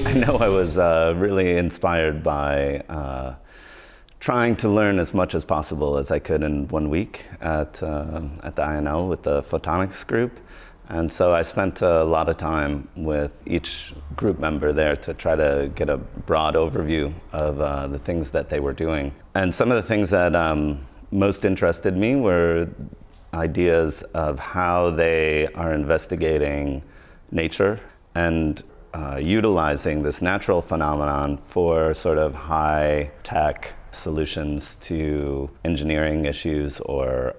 I know I was really inspired by trying to learn as much as possible as I could in 1 week at the INL with the photonics group. And so I spent a lot of time with each group member there to try to get a broad overview of the things that they were doing. And some of the things that most interested me were ideas of how they are investigating nature and utilizing this natural phenomenon for sort of high-tech solutions to engineering issues or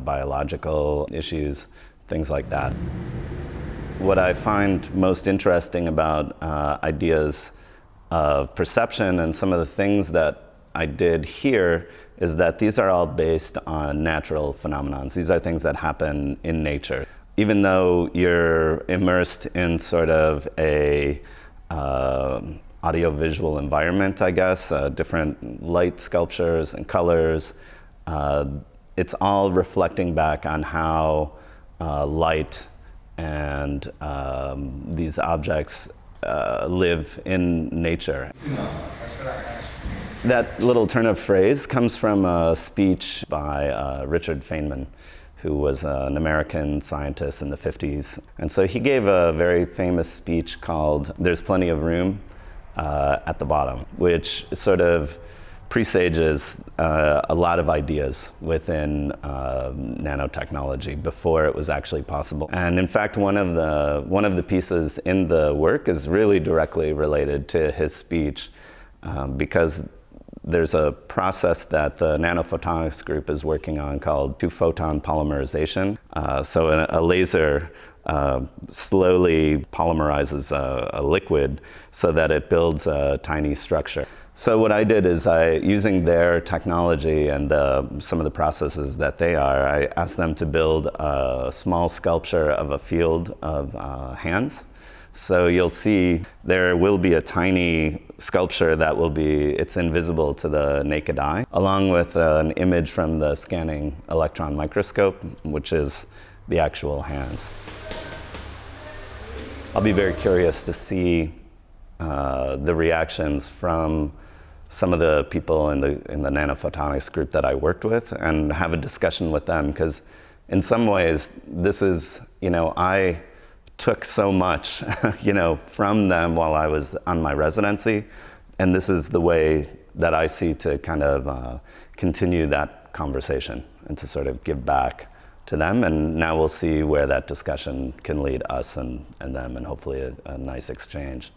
biological issues, things like that. What I find most interesting about ideas of perception and some of the things that I did here is that these are all based on natural phenomena. These are things that happen in nature. Even though you're immersed in sort of a audiovisual environment, I guess, different light sculptures and colors, it's all reflecting back on how light and these objects live in nature. That little turn of phrase comes from a speech by Richard Feynman, who was an American scientist in the 50s. And so he gave a very famous speech called "There's Plenty of Room at the Bottom," which sort of presages a lot of ideas within nanotechnology before it was actually possible. And in fact, one of the pieces in the work is really directly related to his speech because there's a process that the nanophotonics group is working on called two-photon polymerization. So a laser slowly polymerizes a liquid so that it builds a tiny structure. So what I did is using their technology and some of the processes that they are, I asked them to build a small sculpture of a field of hands. So you'll see there will be a tiny sculpture that it's invisible to the naked eye, along with an image from the scanning electron microscope, which is the actual hands. I'll be very curious to see the reactions from some of the people in the nanophotonics group that I worked with and have a discussion with them, because in some ways this is, I took so much, from them while I was on my residency, and this is the way that I see to kind of continue that conversation and to sort of give back to them. And now we'll see where that discussion can lead us and them, and hopefully a nice exchange.